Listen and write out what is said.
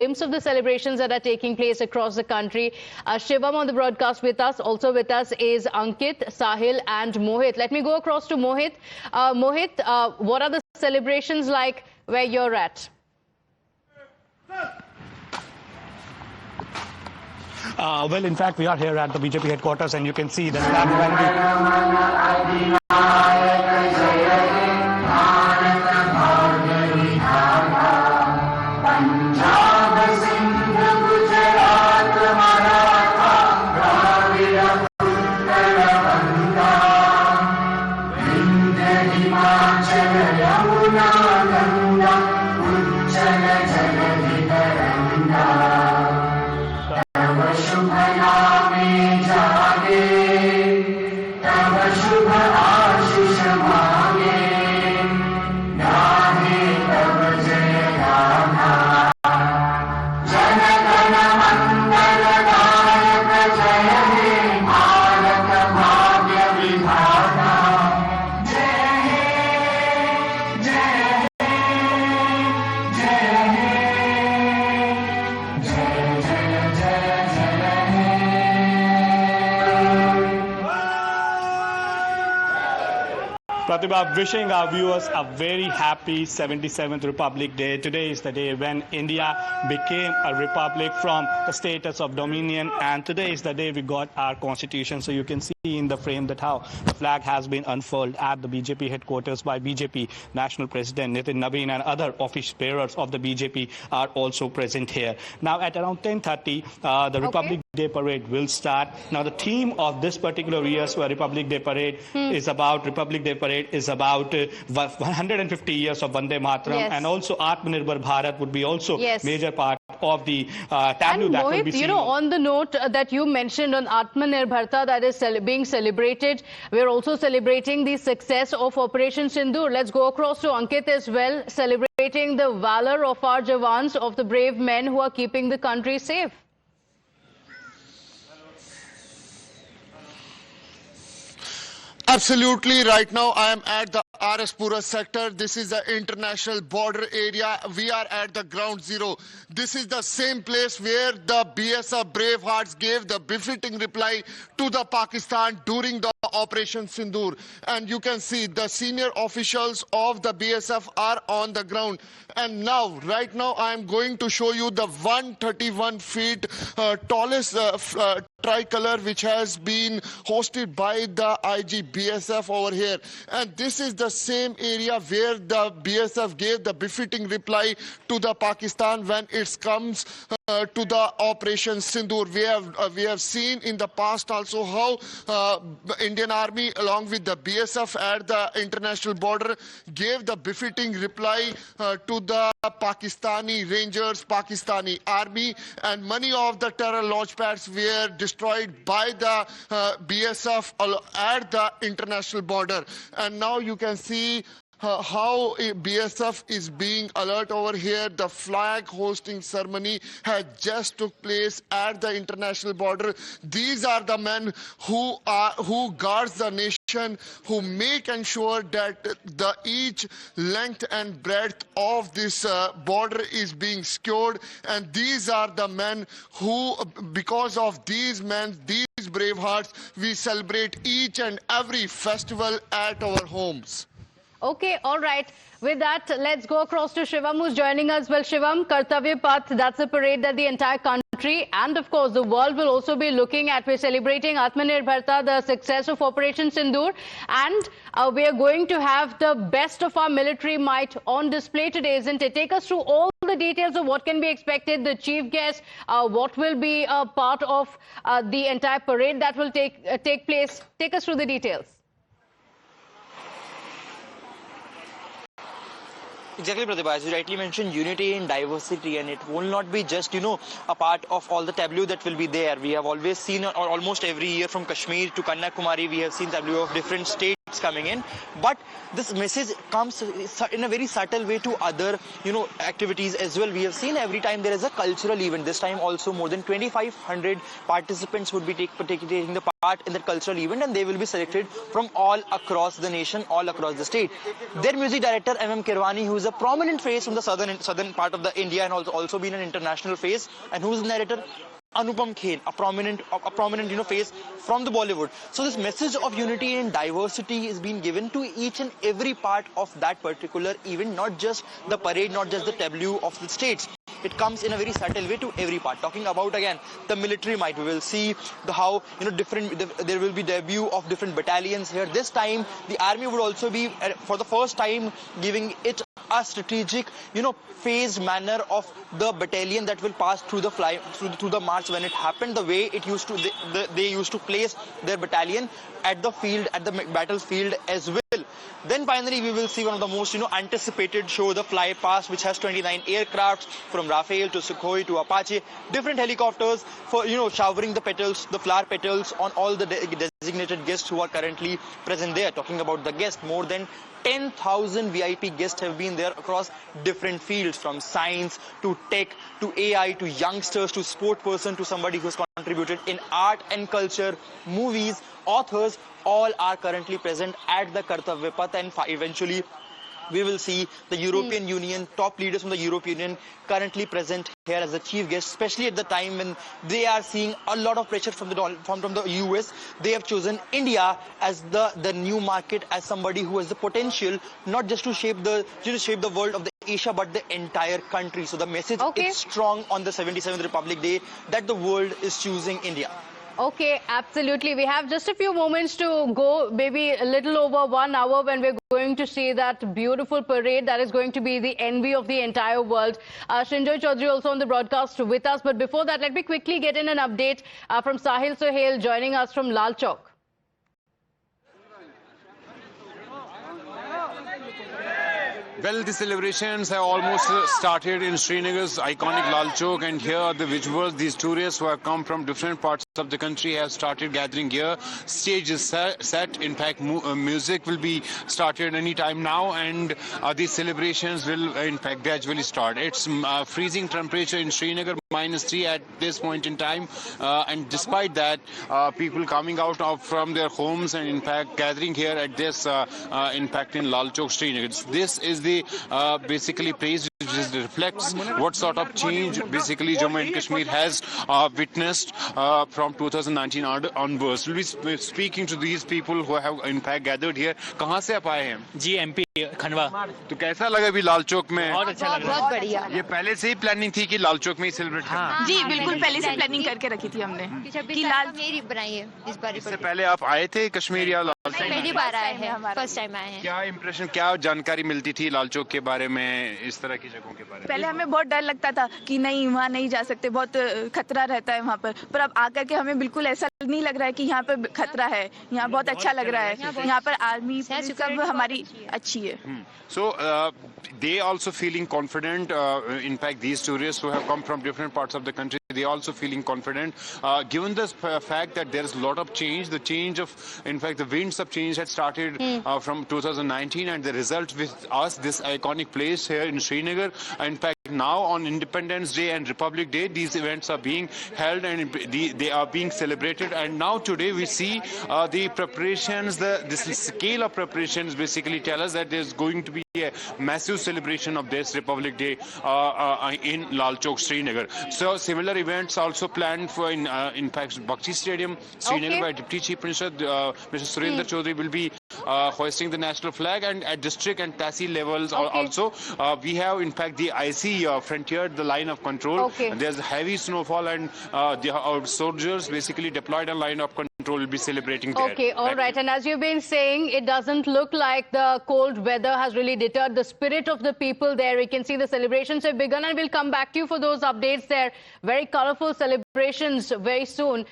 glimpse of the celebrations that are taking place across the country. Shivam on the broadcast with us. Also with us is Ankit, Sahil and Mohit. Let me go across to Mohit. Mohit, what are the celebrations like where you're at? Well, in fact, we are here at the BJP headquarters and you can see the flag bending. Pratibha, wishing our viewers a very happy 77th Republic Day. Today is the day when India became a republic from the status of dominion, and today is the day we got our constitution. So you can see in the frame that how the flag has been unfurled at the BJP headquarters by BJP National President Nitin Nabin, and other office bearers of the BJP are also present here. Now at around 10:30, the Republic Day Parade will start. Now the theme of this particular year's Republic Day Parade is about 150 years of Vande Mataram, and also Atmanirbhar Bharat would be also major part of the tableau that will be seen. You know, on the note that you mentioned on Atmanirbharta that is being celebrated, we're also celebrating the success of Operation Sindoor. Let's go across to Ankit as well, celebrating the valor of our Jawans, of the brave men who are keeping the country safe. Absolutely. Right now I am at the Araspura sector. This is the international border area. We are at the ground zero. This is the same place where the BSF Bravehearts gave the befitting reply to the Pakistan during the Operation Sindoor. And you can see the senior officials of the BSF are on the ground. And now, right now, I am going to show you the 131 feet tallest tricolor which has been hosted by the IG BSF over here. And this is the same area where the BSF gave the befitting reply to the Pakistan when it comes to the Operation Sindoor. We have seen in the past also how Indian Army along with the BSF at the international border gave the befitting reply to the Pakistani Rangers, Pakistani Army, and many of the terror launch pads were destroyed by the BSF at the international border. And now you can see how BSF is being alert over here. The flag hosting ceremony has just took place at the international border. These are the men who guards the nation, who make ensure that the each length and breadth of this border is being secured. And these are the men who, because of these men, these brave hearts, we celebrate each and every festival at our homes. Okay, all right. With that, let's go across to Shivam, who's joining us. Well, Shivam, Kartavya Path, that's a parade that the entire country and, of course, the world will also be looking at. We're celebrating Atmanirbharta, the success of Operation Sindoor, and we are going to have the best of our military might on display today, isn't it? Take us through all the details of what can be expected, the chief guest, what will be a part of the entire parade that will take place. Take us through the details. Exactly, Pratibha. As you rightly mentioned, unity in diversity, and it will not be just, a part of all the tableau that will be there. We have always seen, almost every year from Kashmir to Kanyakumari, we have seen tableau of different states coming in, but this message comes in a very subtle way to other, activities as well. We have seen every time there is a cultural event. This time also more than 2,500 participants would be taking the part in that cultural event, and they will be selected from all across the nation, all across the state. Their music director M.M. Kirwani, who is a prominent face from the southern part of the India and also been an international face, and who is the narrator Anupam Khen, a prominent face from the Bollywood. So this message of unity and diversity is being given to each and every part of that particular event, not just the parade, not just the tableau of the states. It comes in a very subtle way to every part. Talking about again the military might, we will see how there will be debut of different battalions here. This time the army would also be for the first time giving it a strategic, phased manner of the battalion that will pass through the march when it happened. The way it used to, they used to place their battalion at the field, at the battlefield as well. Then finally we will see one of the most anticipated show, the fly past, which has 29 aircrafts from Rafale to Sukhoi to Apache, different helicopters for showering the petals, the flower petals on all the designated guests who are currently present there. Talking about the guests, more than 10,000 VIP guests have been there across different fields, from science to tech to AI to youngsters to sport person to somebody who's contributed in art and culture, movies, authors, all are currently present at the Kartavya Path, and eventually we will see the European Union, top leaders from the European Union currently present here as a chief guest, especially at the time when they are seeing a lot of pressure from the US. They have chosen India as the new market, as somebody who has the potential not just to shape the world of the Asia, but the entire country. So the message is strong on the 77th Republic Day that the world is choosing India. Okay, absolutely. We have just a few moments to go, maybe a little over 1 hour, when we're going to see that beautiful parade that is going to be the envy of the entire world. Srinjoy Chaudhary also on the broadcast with us. But before that, let me quickly get in an update from Sahil Sohail joining us from Lal Chowk. Well, the celebrations have almost started in Srinagar's iconic Lal Chowk, and here are the visuals. These tourists who have come from different parts of the country have started gathering here. Stage is set. In fact, music will be started any time now, and these celebrations will, in fact, gradually start. It's freezing temperature in Srinagar, -3 at this point in time, and despite that, people coming out from their homes and, in fact, gathering here at this, in fact, in Lal Chowk, Srinagar. This is the basically place which reflects what sort of change basically Jammu and Kashmir has witnessed from 2019 onwards. We'll be speaking to these people who have in fact gathered here. कहाँ से आप आए हैं? जी MP Khandwa. तो कैसा लगा अभी लाल चौक में? बहुत अच्छा लगा। बहुत बढ़िया। ये पहले से ही प्लानिंग थी कि लाल चौक में ही सेलिब्रेट करना? जी बिल्कुल, पहले से प्लानिंग करके रखी थी हमने कि लाल मेरी बनाई है इस बार। इससे पहले आप आए थे कश्मीर या लाल चौक? पहली बार आए हैं, फर्स्ट टाइम आए हैं। क्या इंप्रेशन, क्या जानकारी मिलती थी लाल चौक के बारे में, इस तरह की जगहों के बारे में? पहले हमें बहुत डर लगता था कि नहीं वहाँ नहीं जा सकते, बहुत खतरा रहता है वहाँ पर अब आकर के हमें बिल्कुल ऐसा नहीं लग रहा है कि यहाँ पर खतरा है। यहाँ बहुत अच्छा लग रहा है। यहाँ पर आर्मी सब हमारी अच्छी है। So they also feeling confident. In fact, these tourists who have come from different parts of the country, they also feeling confident. Given the fact that there is a lot of change, the change of, in fact, the winds of change had started from 2019, and the result with us, this iconic place here in Srinagar. In fact, now on Independence Day and Republic Day, these events are being held and they are being celebrated. And now today we see the preparations, this scale of preparations basically tell us that there's going to be a massive celebration of this Republic Day in Lal Chowk, Srinagar. So similar events also planned for in fact Bakshi Stadium, Srinagar, by Deputy Chief Minister Mr. Surendra Chaudhary will be hoisting the national flag, and at district and tehsil levels also we have in fact the IC frontier, the line of control. And there's heavy snowfall, and our soldiers basically deployed a line of control will be celebrating there. Okay, all right. And as you've been saying, it doesn't look like the cold weather has really deterred the spirit of the people there. We can see the celebrations have begun, and we'll come back to you for those updates there. Very colorful celebrations very soon.